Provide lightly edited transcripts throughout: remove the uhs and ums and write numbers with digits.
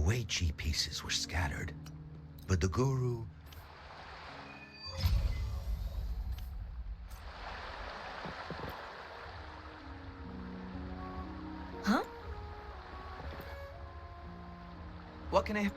Wei Chi pieces were scattered, but the guru... Huh? What can I...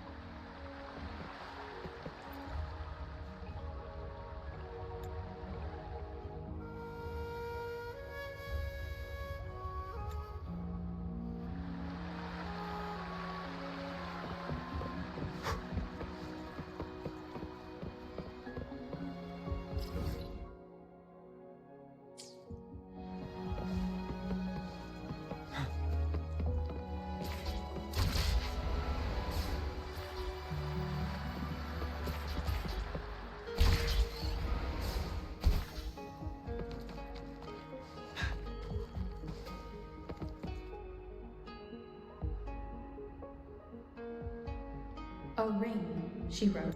A ring, she wrote.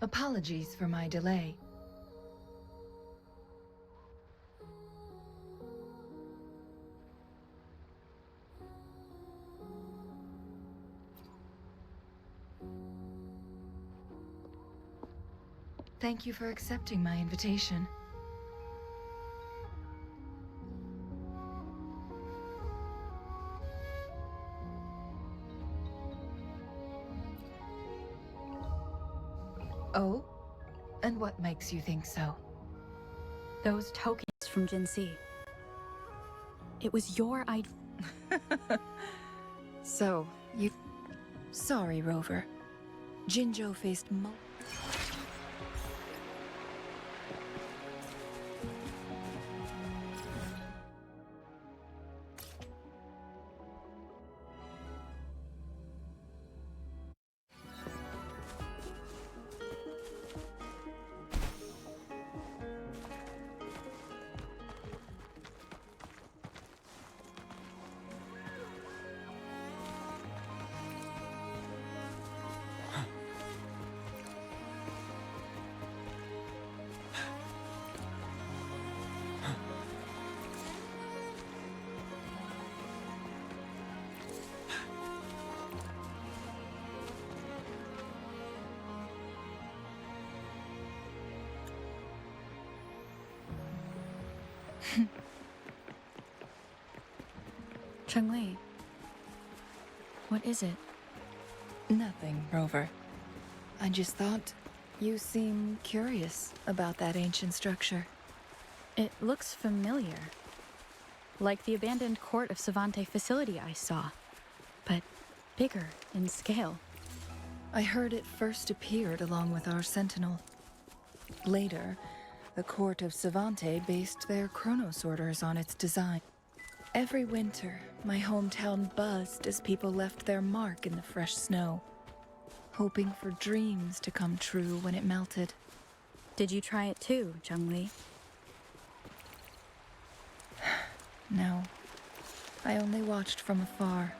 Apologies for my delay. Thank you for accepting my invitation. Oh? And what makes you think so? Those tokens from Jinxi. It was your idea. So, you... Sorry, Rover. Jinzhou faced Changli, what is it? Nothing, Rover. I just thought you seem curious about that ancient structure. It looks familiar. Like the abandoned court of Savante facility I saw, but bigger in scale. I heard it first appeared along with our sentinel. Later, the court of Savante based their Chronos orders on its design. Every winter, my hometown buzzed as people left their mark in the fresh snow, hoping for dreams to come true when it melted. Did you try it too, Changli? No, I only watched from afar.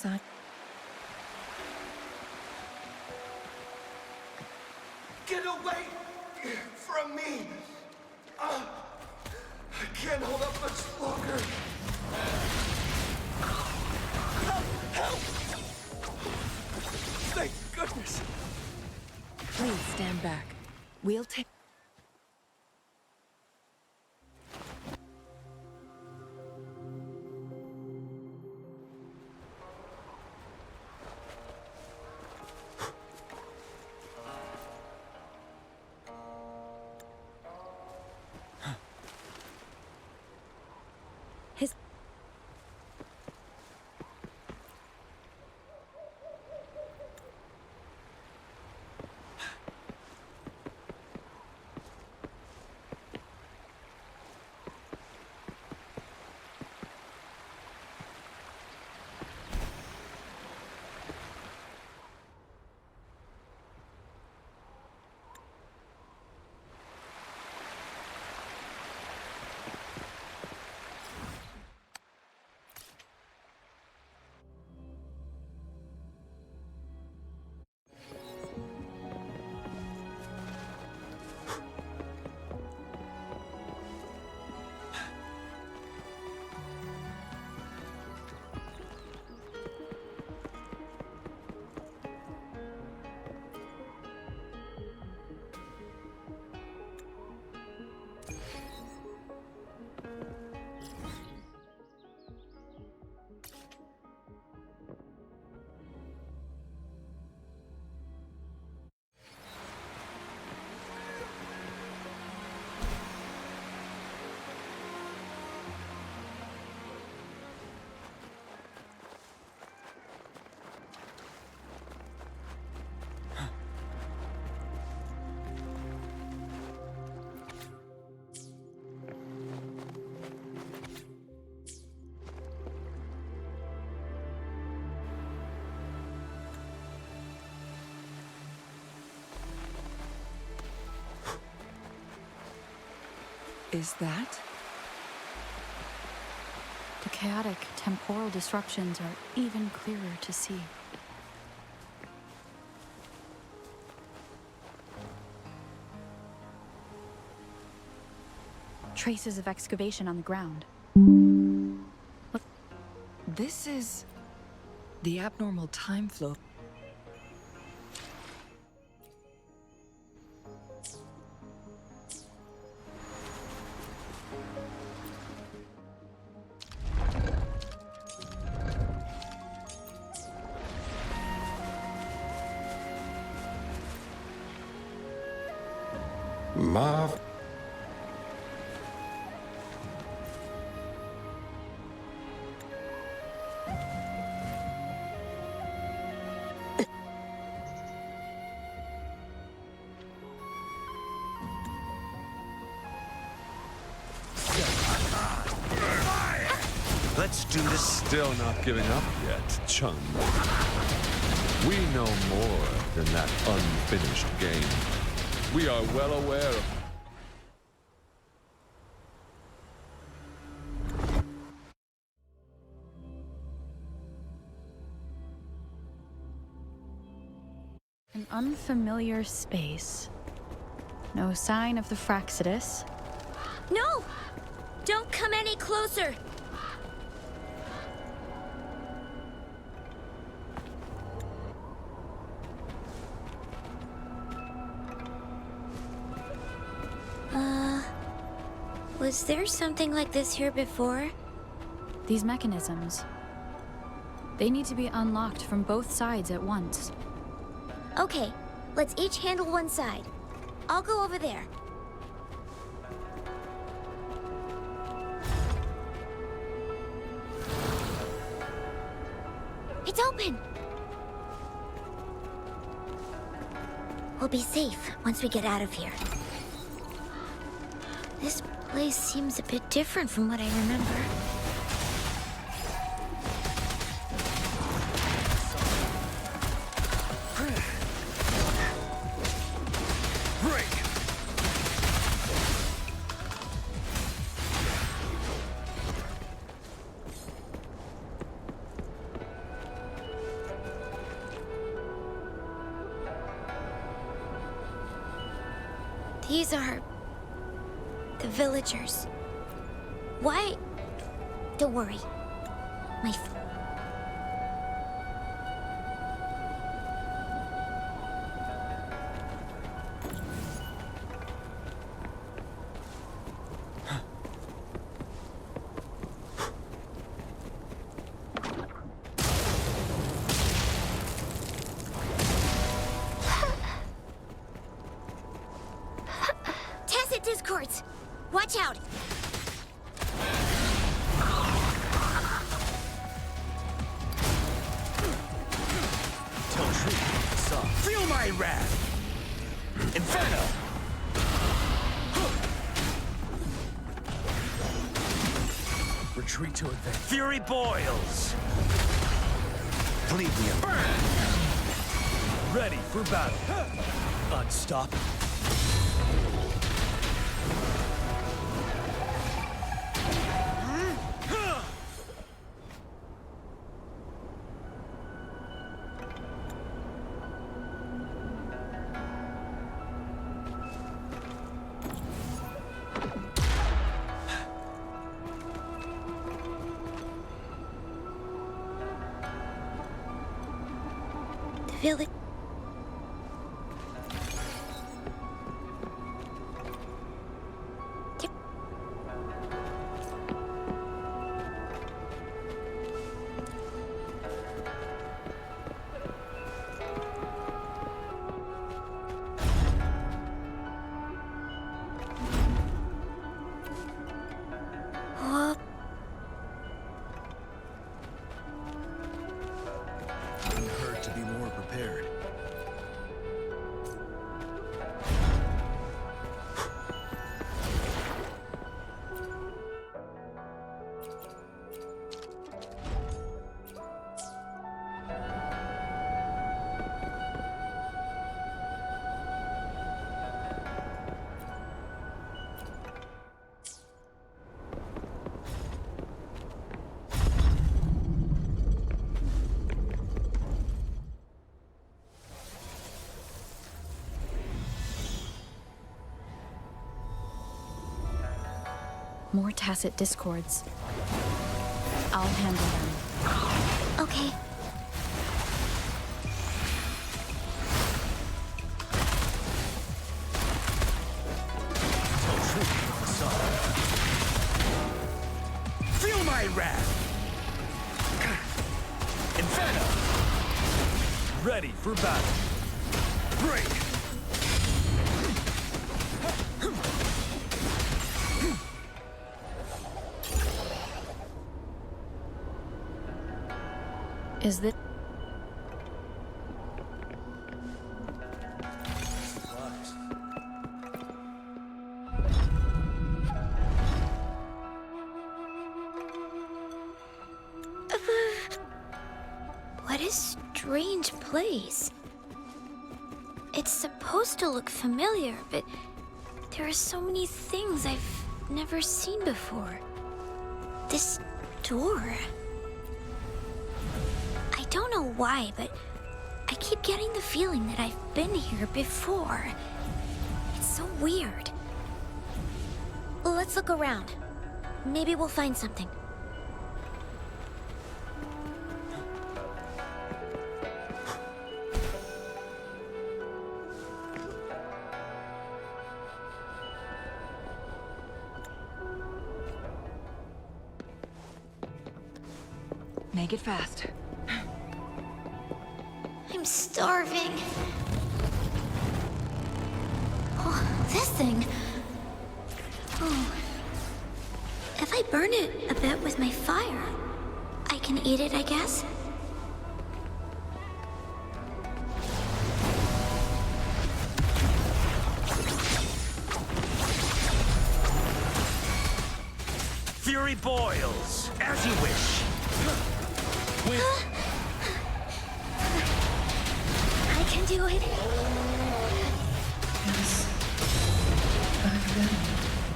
sign. Get away from me! I can't hold up much longer. Help! Thank goodness. Please stand back. We'll take. His Is that? The chaotic temporal disruptions are even clearer to see. Traces of excavation on the ground. This is the abnormal time flow. Marv. Let's do this. Still not giving up yet, Chun. We know more than that unfinished game. We are well aware of... An unfamiliar space. No sign of the Fraxidus. No! Don't come any closer! Was there something like this here before? These mechanisms. They need to be unlocked from both sides at once. Okay, let's each handle one side. I'll go over there. It's open! We'll be safe once we get out of here. This place seems a bit different from what I remember. These are... the villagers. Why? Don't worry. My... Tacit discords! Watch out! Feel my wrath! Inferno! Retreat to advance. Fury boils! Bleed me a burn! Ready for battle. Unstoppable. Village... What? Wouldn't hurt to be more prepared. More tacit discords. I'll handle them. Okay. Feel my wrath! Inferno! Ready for battle. Break! Is this... What a strange place. It's supposed to look familiar, but there are so many things I've never seen before. This door... I don't know why, but I keep getting the feeling that I've been here before. It's so weird. Well, let's look around. Maybe we'll find something. Make it fast. I'm starving. Oh, this thing. Oh. If I burn it a bit with my fire, I can eat it, I guess? Fury boils, as you wish. I can do it. Yes. Back then,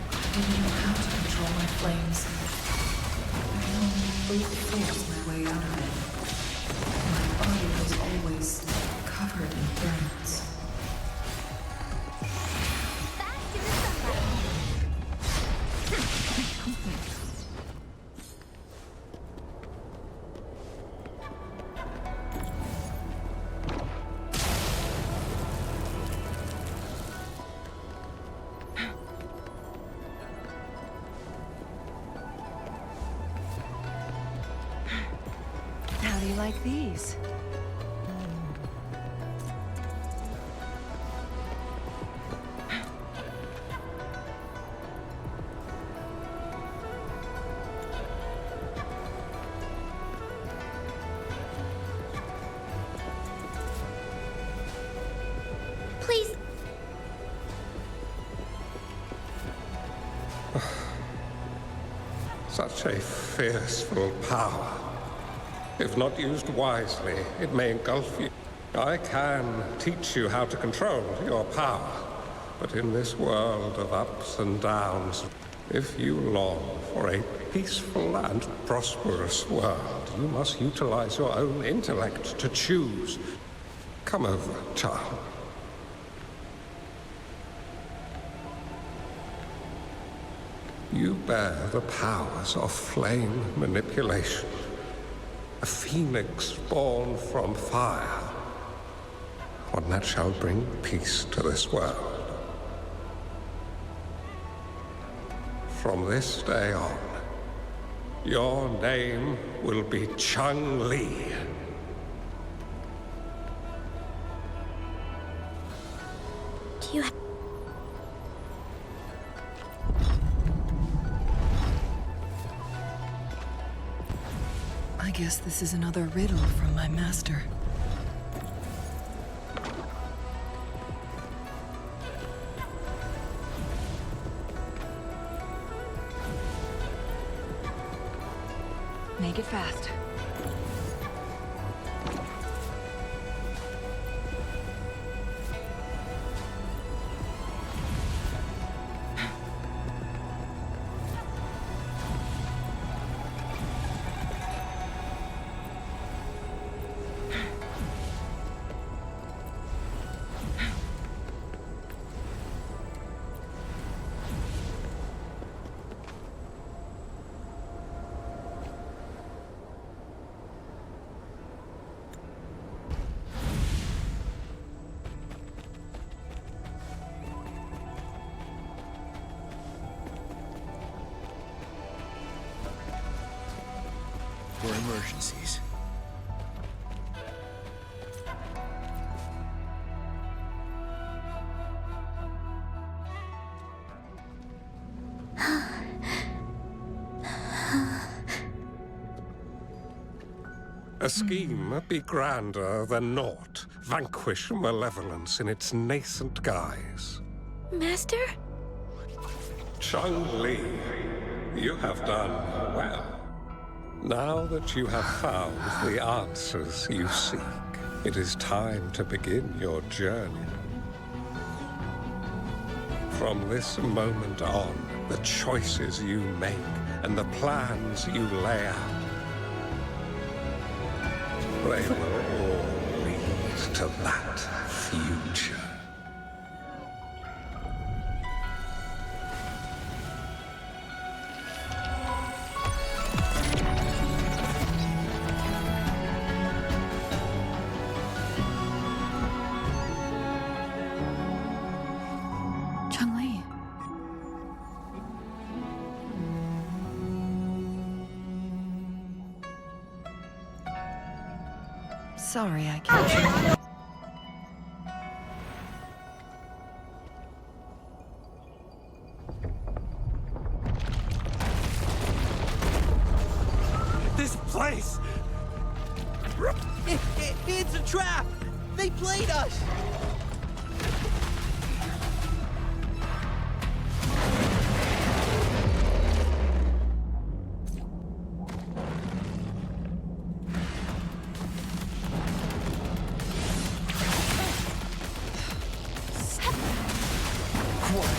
I didn't know how to control my flames. I could only brute force my way out of it. My body was always covered in burns. Fast like these. Please. Such a fearful power. If not used wisely, it may engulf you. I can teach you how to control your power, but in this world of ups and downs, if you long for a peaceful and prosperous world, you must utilize your own intellect to choose. Come over, child. You bear the powers of flame manipulation. A phoenix born from fire. One that shall bring peace to this world. From this day on, your name will be Changli. Do you I guess this is another riddle from my master. Make it fast. For emergencies. A scheme be grander than naught. Vanquish malevolence in its nascent guise. Master? Changli, you have done well. Now that you have found the answers you seek, it is time to begin your journey. From this moment on, the choices you make and the plans you lay out, they will all lead to that future. Changli. Sorry, I can't. This place! It's a trap! They played us!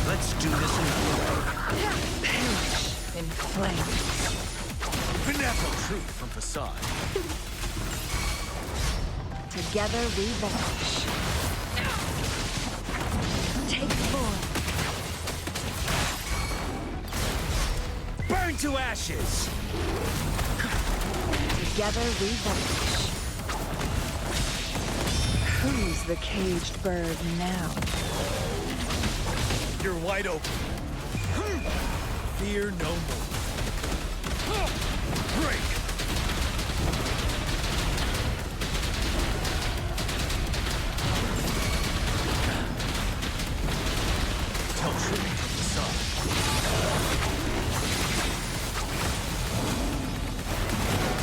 Let's do this another way. Perish in flames. Finesse truth from facade. Together we vanish. Take form. Burn to ashes! Together we vanish. Who's the caged bird now? You're wide open. Fear no more. Break! off.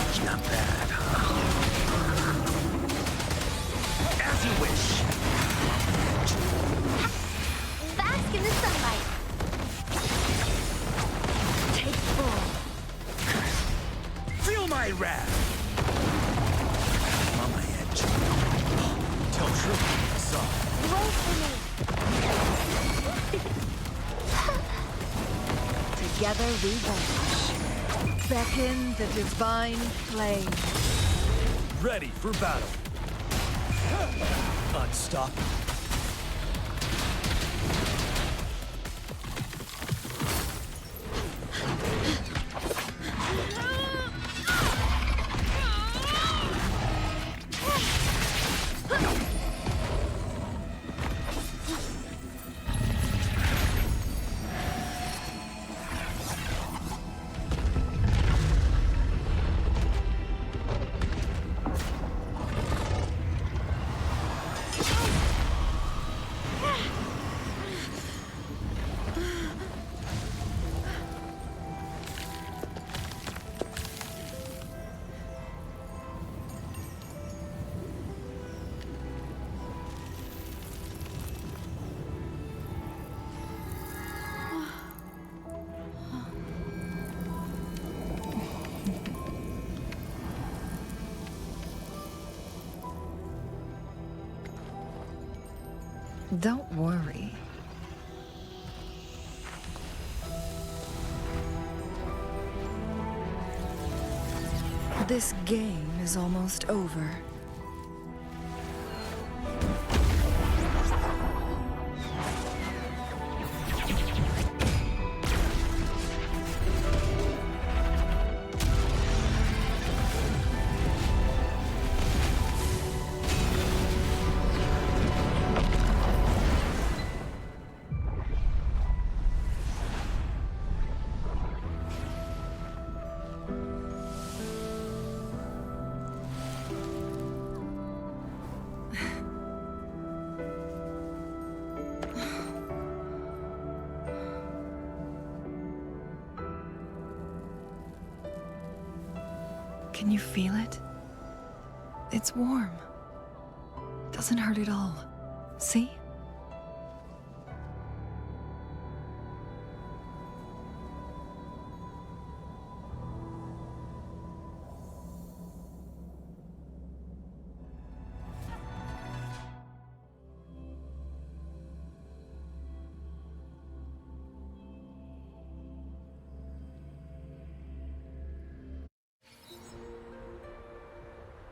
It's not bad, huh? As you wish. Bask in the sunlight. Take full. Feel my wrath. I'm on my edge. Tell truth. Soft. Roll for me. Together we vanish. Beckon the divine flame. Ready for battle. Unstoppable. Don't worry. This game is almost over. Can you feel it? It's warm. Doesn't hurt at all. See?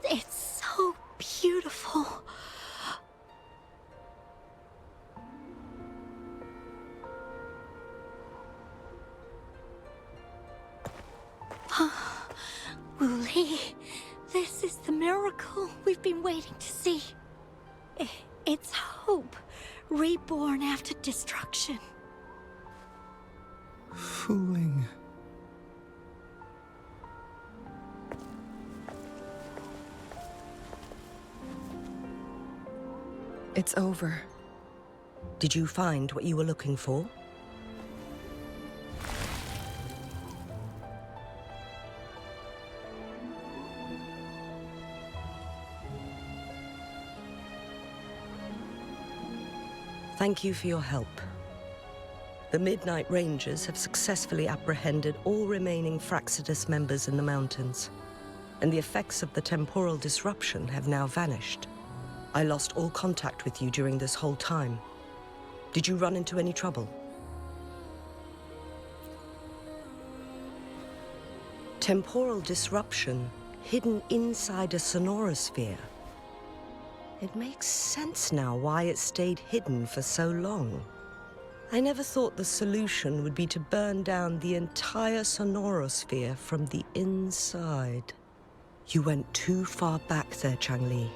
It's so beautiful. Wooly, this is the miracle we've been waiting to see. It's hope, reborn after destruction. Fooling. It's over. Did you find what you were looking for? Thank you for your help. The Midnight Rangers have successfully apprehended all remaining Fraxidus members in the mountains, and the effects of the temporal disruption have now vanished. I lost all contact with you during this whole time. Did you run into any trouble? Temporal disruption hidden inside a sonorosphere. It makes sense now why it stayed hidden for so long. I never thought the solution would be to burn down the entire sonorosphere from the inside. You went too far back there, Changli.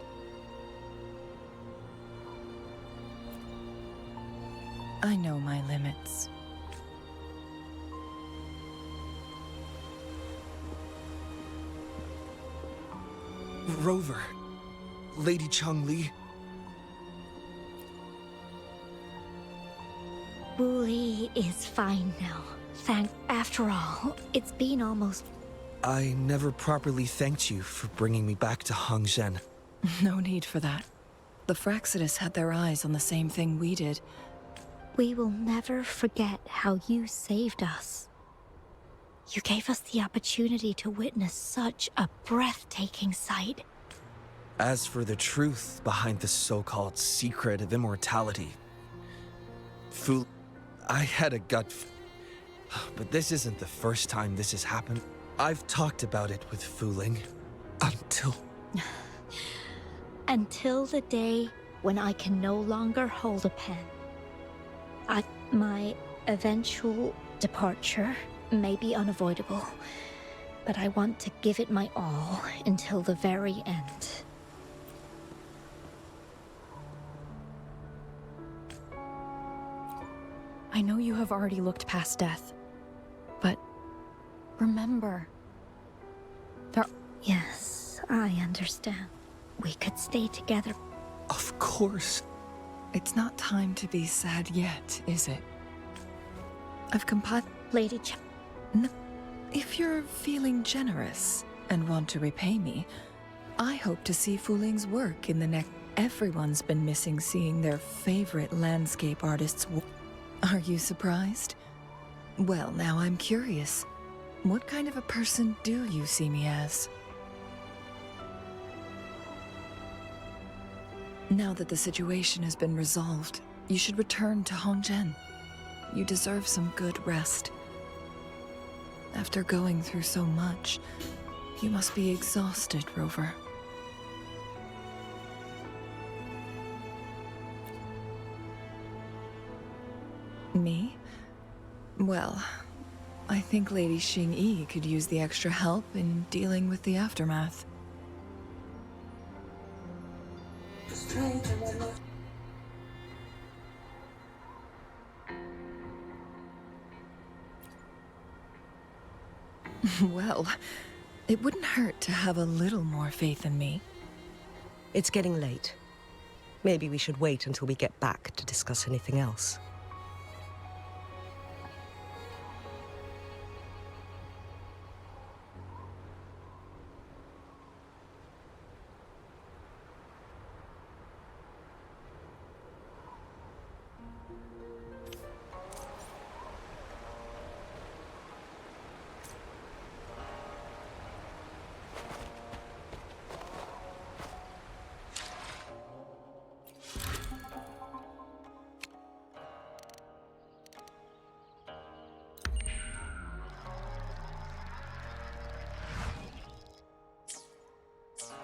I know my limits. Rover. Lady Changli. Wooly. She is fine now. After all, it's been almost... I never properly thanked you for bringing me back to Hongzhen. No need for that. The Fraxidus had their eyes on the same thing we did. We will never forget how you saved us. You gave us the opportunity to witness such a breathtaking sight. As for the truth behind the so-called secret of immortality, I had a gut but this isn't the first time this has happened. I've talked about it with Fu Ling until... Until the day when I can no longer hold a pen. My eventual departure may be unavoidable, but I want to give it my all until the very end. I know you have already looked past death, but remember, Yes, I understand. We could stay together. Of course. It's not time to be sad yet, is it? I've compiled... Lady No. If you're feeling generous and want to repay me, I hope to see Fu Ling's work in the next... Everyone's been missing seeing their favorite landscape artists. Are you surprised? Well, now I'm curious. What kind of a person do you see me as? Now that the situation has been resolved, you should return to Hongzhen. You deserve some good rest. After going through so much, you must be exhausted, Rover. Me? Well, I think Lady Xing-Yi could use the extra help in dealing with the aftermath. Well, it wouldn't hurt to have a little more faith in me. It's getting late. Maybe we should wait until we get back to discuss anything else.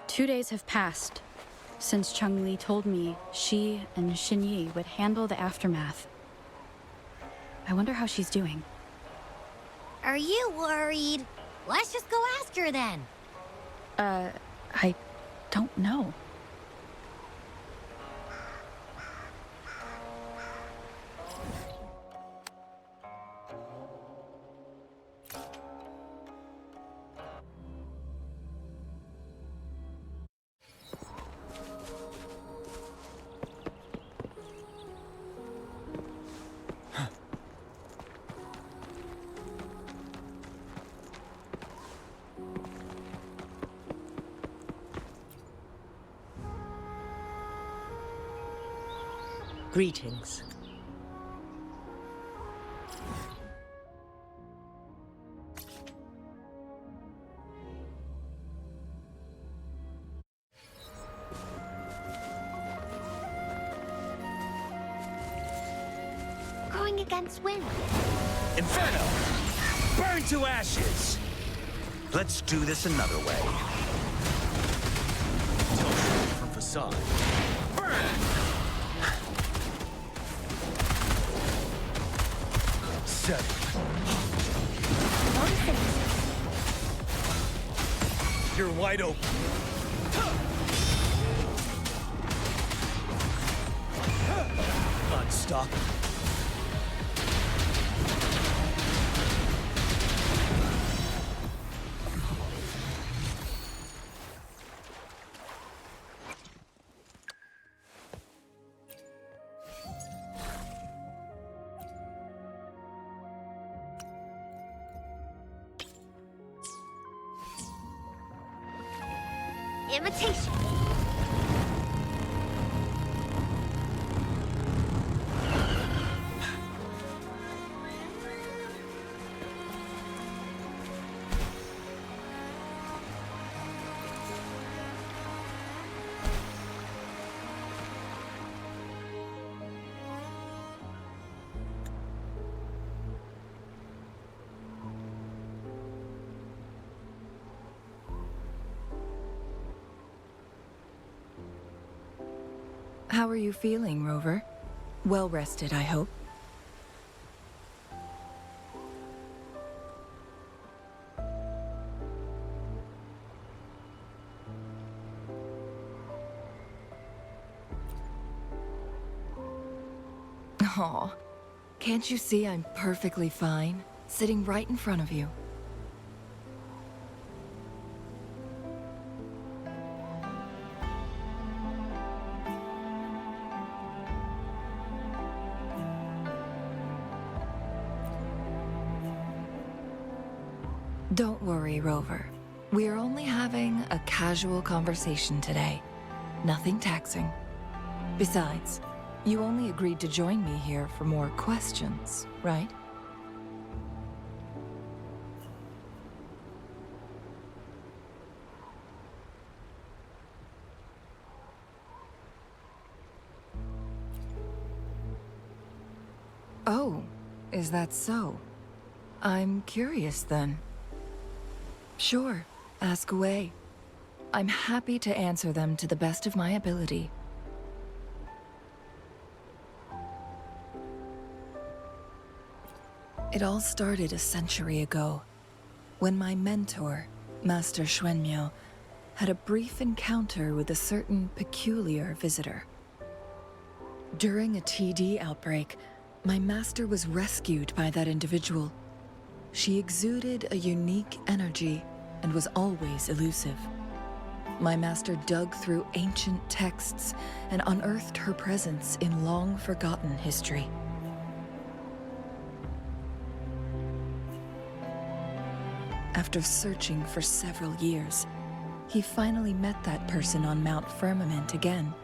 Two days have passed since Changli told me she and Xinyi would handle the aftermath. I wonder how she's doing. Are you worried? Let's just go ask her then. I don't know. Greetings. Going against wind. Inferno! Burn to ashes! Let's do this another way. From facade. Burn! Set it. You're wide open. Unstoppable. imitation. How are you feeling, Rover? Well rested, I hope. Aw, can't you see I'm perfectly fine, sitting right in front of you? Don't worry, Rover. We're only having a casual conversation today. Nothing taxing. Besides, you only agreed to join me here for more questions, right? Oh, is that so? I'm curious then. Sure, ask away. I'm happy to answer them to the best of my ability. It all started a century ago, when my mentor, Master Xuanmiao, had a brief encounter with a certain peculiar visitor. During a TD outbreak, my master was rescued by that individual. She exuded a unique energy and was always elusive. My master dug through ancient texts and unearthed her presence in long-forgotten history. After searching for several years, he finally met that person on Mount Firmament again.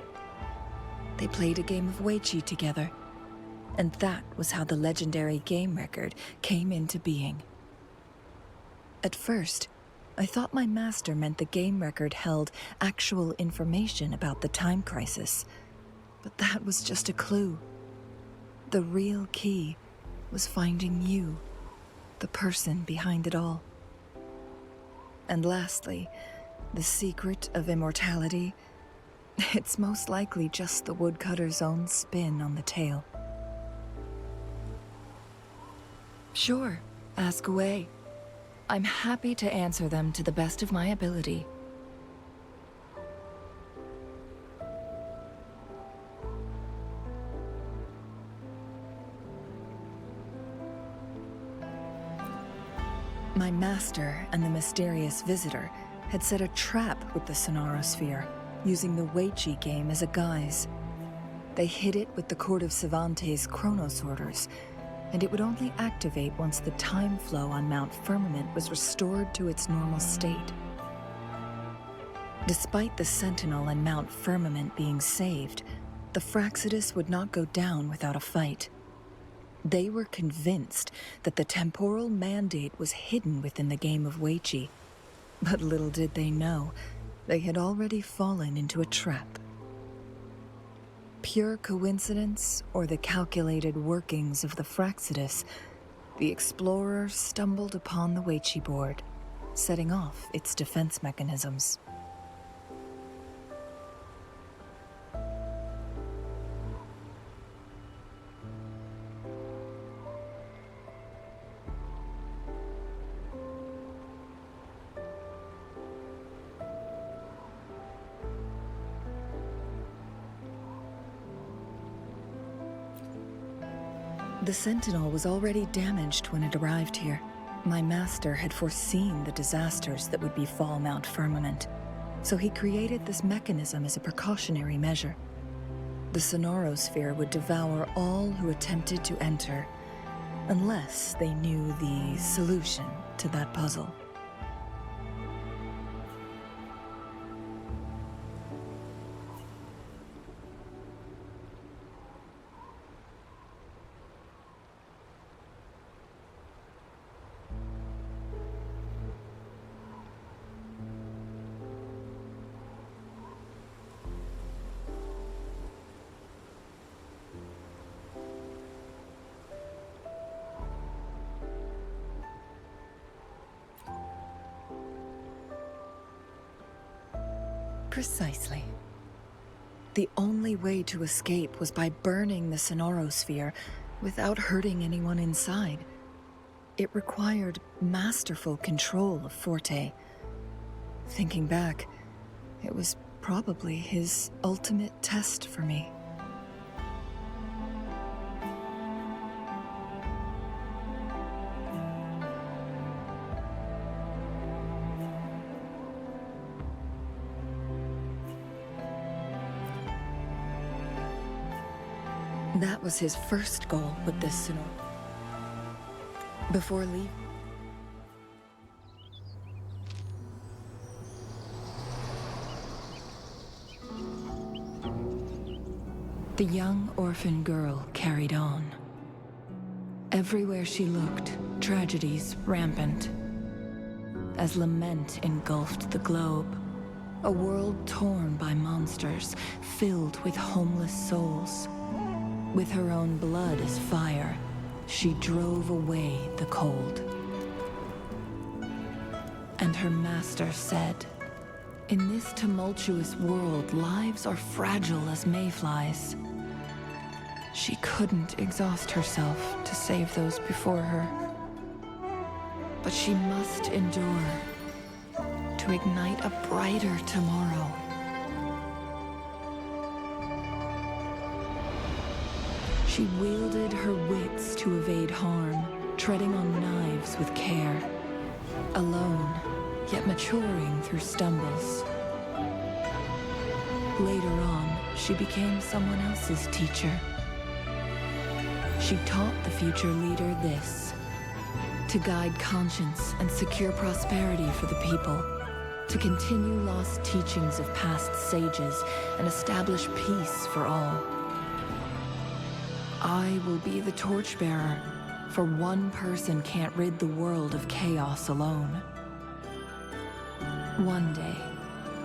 They played a game of Weiqi together, and that was how the legendary game record came into being. At first, I thought my master meant the game record held actual information about the time crisis, but that was just a clue. The real key was finding you, the person behind it all. And lastly, the secret of immortality, it's most likely just the woodcutter's own spin on the tale. Sure, ask away. I'm happy to answer them to the best of my ability. My master and the mysterious visitor had set a trap with the Sonorosphere, using the Weiqi game as a guise. They hid it with the Court of Savante's chronosorters, and it would only activate once the time flow on Mount Firmament was restored to its normal state. Despite the Sentinel and Mount Firmament being saved, the Fraxidus would not go down without a fight. They were convinced that the temporal mandate was hidden within the game of Weiqi, but little did they know, they had already fallen into a trap. Pure coincidence or the calculated workings of the Fraxidus, the explorer stumbled upon the Weiqi board, setting off its defense mechanisms. The Sentinel was already damaged when it arrived here. My master had foreseen the disasters that would befall Mount Firmament, so he created this mechanism as a precautionary measure. The Sonorosphere would devour all who attempted to enter, unless they knew the solution to that puzzle. Precisely. The only way to escape was by burning the Sonorosphere without hurting anyone inside. It required masterful control of Forte. Thinking back, it was probably his ultimate test for me. That was his first goal with this Sonor. Before leaving, the young orphan girl carried on. Everywhere she looked, tragedies rampant. As lament engulfed the globe, a world torn by monsters, filled with homeless souls. With her own blood as fire, she drove away the cold. And her master said, "In this tumultuous world, lives are fragile as mayflies." She couldn't exhaust herself to save those before her. But she must endure to ignite a brighter tomorrow. She wielded her wits to evade harm, treading on knives with care. Alone, yet maturing through stumbles. Later on, she became someone else's teacher. She taught the future leader this: to guide conscience and secure prosperity for the people, to continue lost teachings of past sages and establish peace for all. I will be the torchbearer, for one person can't rid the world of chaos alone. One day,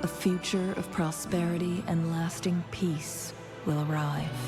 a future of prosperity and lasting peace will arrive.